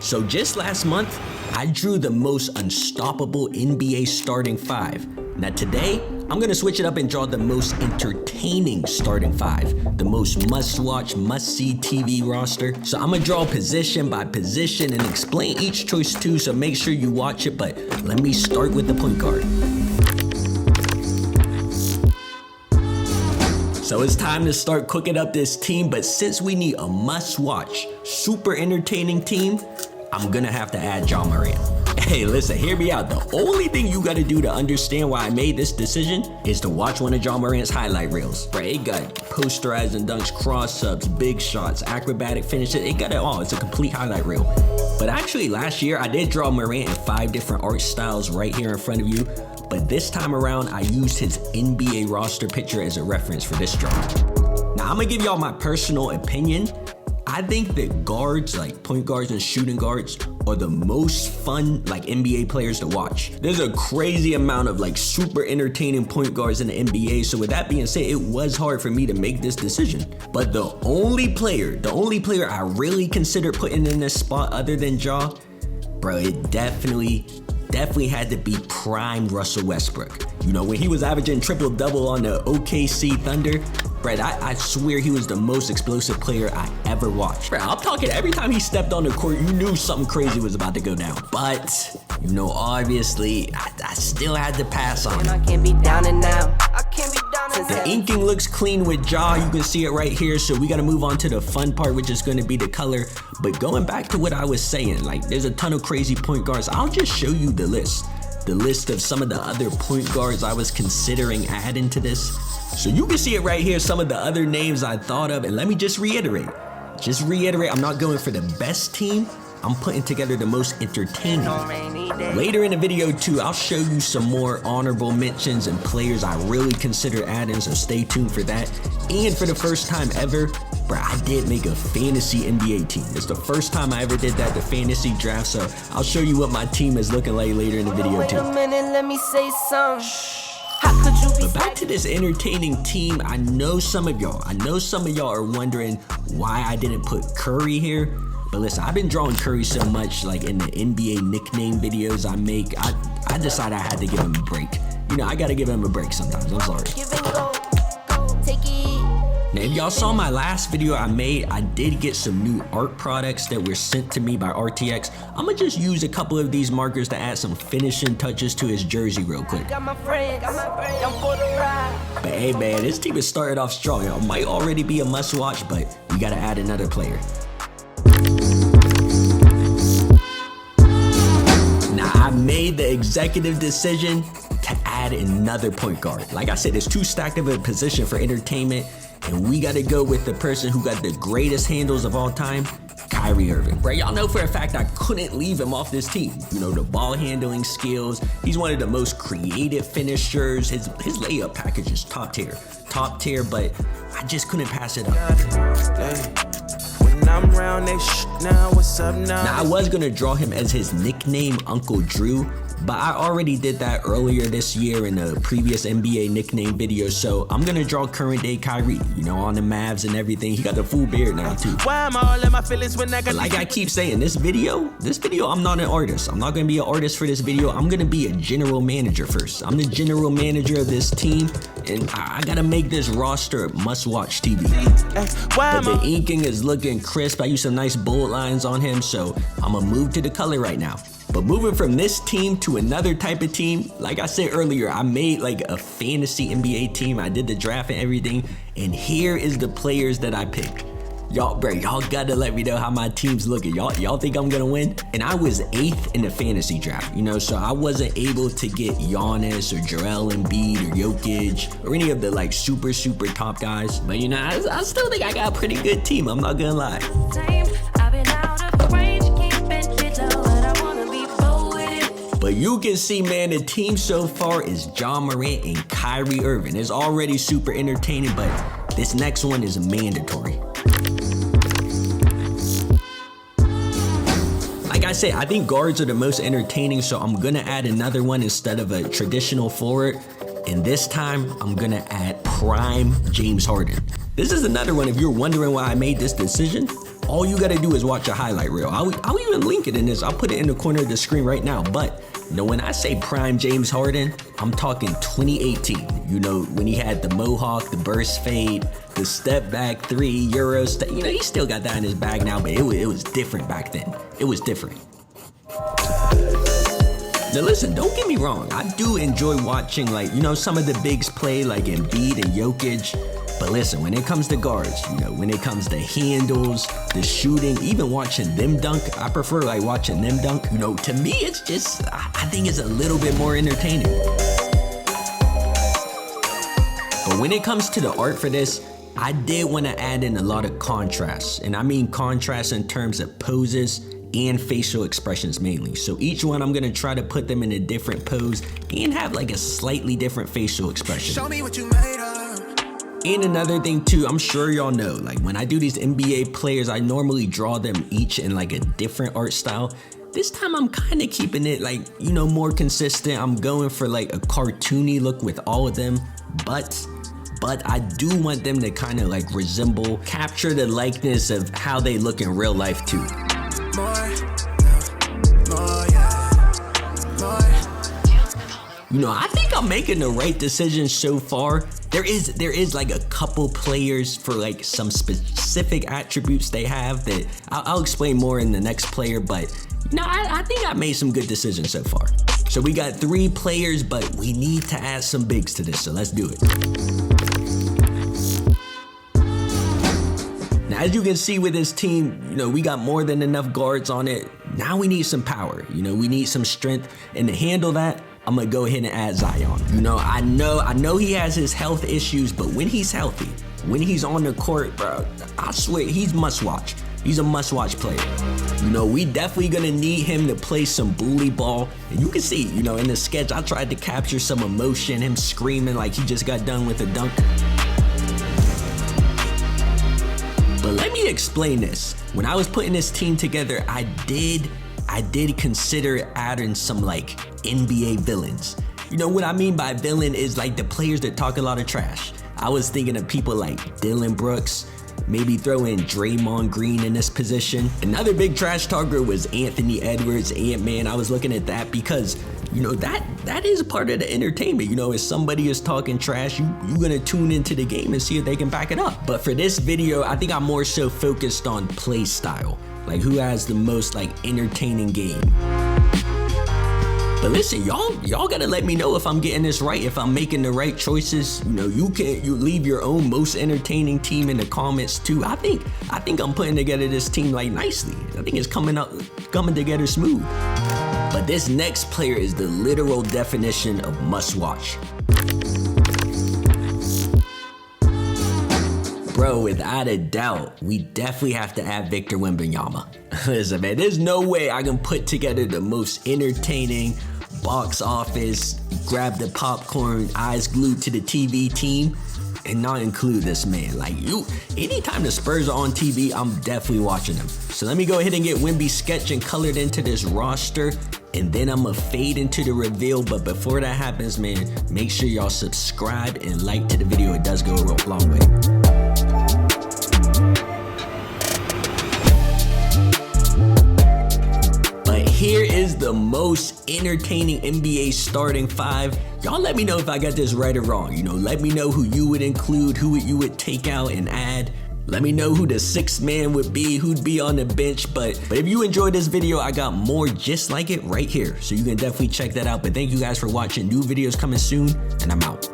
So just last month, I drew the most unstoppable NBA starting five. Now today, I'm gonna switch it up and draw the most entertaining starting five, the most must-watch, must-see TV roster. So I'm gonna draw position by position and explain each choice too, so make sure you watch it, but let me start with the point guard. So it's time to start cooking up this team, but since we need a must-watch, super entertaining team, I'm gonna have to add Ja Morant. Hey, listen, hear me out. The only thing you gotta do to understand why I made this decision is to watch one of Ja Morant's highlight reels. Right, it got posterizing dunks, cross-ups, big shots, acrobatic finishes, it got it all. It's a complete highlight reel. But actually last year, I did draw Morant in 5 different art styles right here in front of you. But this time around, I used his NBA roster picture as a reference for this draw. Now, I'm gonna give y'all my personal opinion. I think that guards, like point guards and shooting guards, are the most fun like NBA players to watch. There's a crazy amount of like super entertaining point guards in the NBA. So with that being said, it was hard for me to make this decision. But the only player I really considered putting in this spot other than Ja, bro, it definitely had to be prime Russell Westbrook. You know, when he was averaging triple-double on the OKC Thunder, Brad, I swear he was the most explosive player I ever watched. Brad, I'm talking every time he stepped on the court, you knew something crazy was about to go down. But, you know, obviously, I still had to pass on him. I can't be down and now. I can't be down and The inking looks clean with Ja, you can see it right here, so we gotta move on to the fun part, which is gonna be the color. But going back to what I was saying, like there's a ton of crazy point guards. I'll just show you the list of some of the other point guards I was considering adding to this. So you can see it right here, some of the other names I thought of, and let me just reiterate, I'm not going for the best team, I'm putting together the most entertaining. Later in the video too, I'll show you some more honorable mentions and players I really consider adding, so stay tuned for that. And for the first time ever, bro, I did make a fantasy NBA team. It's the first time I ever did that, the fantasy draft, so I'll show you what my team is looking like later in the video too. Wait a minute, let me say something. But back to this entertaining team, I know some of y'all are wondering why I didn't put Curry here. But listen, I've been drawing Curry so much, like in the NBA nickname videos I make, I decided I had to give him a break. You know, I gotta give him a break sometimes, I'm sorry. Now, if y'all saw my last video I made, I did get some new art products that were sent to me by RTX. I'm gonna just use a couple of these markers to add some finishing touches to his jersey real quick. But hey man, this team has started off strong. It might already be a must watch, but we gotta add another player. Now, I made the executive decision to add another point guard. Like I said, it's too stacked of a position for entertainment, and we gotta go with the person who got the greatest handles of all time, Kyrie Irving. Right, y'all know for a fact I couldn't leave him off this team. You know, the ball handling skills, he's one of the most creative finishers. His layup package is top tier, but I just couldn't pass it up. Now, I was gonna draw him as his nickname Uncle Drew, but I already did that earlier this year in a previous NBA nickname video, so I'm gonna draw current day Kyrie, you know, on the Mavs and everything. He got the full beard now too. But like I keep saying, this video, I'm not an artist. I'm not gonna be an artist for this video. I'm gonna be a general manager first. I'm the general manager of this team, and I gotta make this roster a must-watch TV. But the inking is looking crisp. I used some nice bold lines on him, so I'm gonna move to the color right now. But moving from this team to another type of team, like I said earlier, I made like a fantasy NBA team. I did the draft and everything, and here is the players that I picked. Y'all gotta let me know how my team's looking. Y'all think I'm gonna win? And I was 8th in the fantasy draft, you know, so I wasn't able to get Giannis or Joel Embiid or Jokic or any of the like super top guys. But you know, I still think I got a pretty good team, I'm not gonna lie. But you can see, man, the team so far is Ja Morant and Kyrie Irving. It's already super entertaining, but this next one is mandatory. Like I said, I think guards are the most entertaining, so I'm gonna add another one instead of a traditional forward. And this time, I'm gonna add prime James Harden. This is another one, if you're wondering why I made this decision, all you gotta do is watch a highlight reel. I'll even link it in this. I'll put it in the corner of the screen right now. But you know, when I say prime James Harden, I'm talking 2018. You know, when he had the mohawk, the burst fade, the step back three, Euro step. You know, he still got that in his bag now, but it was different back then. It was different. Now listen, don't get me wrong. I do enjoy watching, like, you know, some of the bigs play, like Embiid and Jokic. But listen, when it comes to guards, you know, when it comes to handles, the shooting, even watching them dunk, I prefer like watching them dunk. You know, to me, it's just, I think it's a little bit more entertaining. But when it comes to the art for this, I did want to add in a lot of contrast. And I mean contrast in terms of poses and facial expressions mainly. So each one, I'm gonna try to put them in a different pose and have like a slightly different facial expression. Show me what you made of. And another thing too, I'm sure y'all know, like when I do these NBA players, I normally draw them each in like a different art style. This time I'm kind of keeping it like, you know, more consistent. I'm going for like a cartoony look with all of them, but I do want them to kind of like resemble, capture the likeness of how they look in real life too. You know, I think I'm making the right decision so far. There is like a couple players for like some specific attributes they have that I'll explain more in the next player, but you know, I think I made some good decisions so far. So we got 3 players, but we need to add some bigs to this, so let's do it. Now, as you can see with this team, you know, we got more than enough guards on it. Now we need some power, you know, we need some strength, and to handle that, I'm gonna go ahead and add Zion. You know, I know he has his health issues, but when he's healthy, when he's on the court, bro, I swear he's must watch. He's a must watch player. You know, we definitely gonna need him to play some bully ball. And you can see, you know, in the sketch, I tried to capture some emotion, him screaming like he just got done with a dunk. But let me explain this. When I was putting this team together, I did consider adding some like NBA villains. You know what I mean by villain is like the players that talk a lot of trash. I was thinking of people like Dylan Brooks, maybe throw in Draymond Green in this position. Another big trash talker was Anthony Edwards, Ant-Man. I was looking at that because, you know, that is a part of the entertainment. You know, if somebody is talking trash, you're gonna tune into the game and see if they can back it up. But for this video, I think I'm more so focused on play style. Like who has the most like entertaining game. But listen, y'all gotta let me know if I'm getting this right, if I'm making the right choices. You know, you leave your own most entertaining team in the comments too. I think I'm putting together this team like nicely. I think it's coming together smooth. But this next player is the literal definition of must watch. Bro, without a doubt, we definitely have to add Victor Wembanyama. Listen, man, there's no way I can put together the most entertaining box office, grab the popcorn, eyes glued to the TV team, and not include this man. Like anytime the Spurs are on TV, I'm definitely watching them. So let me go ahead and get Wemby sketched and colored into this roster, and then I'm gonna fade into the reveal. But before that happens, man, make sure y'all subscribe and like to the video. It does go a long way. Here is the most entertaining NBA starting 5. Y'all let me know if I got this right or wrong. You know, let me know who you would include, who you would take out and add. Let me know who the 6th man would be, who'd be on the bench. But if you enjoyed this video, I got more just like it right here. So you can definitely check that out. But thank you guys for watching. New videos coming soon, and I'm out.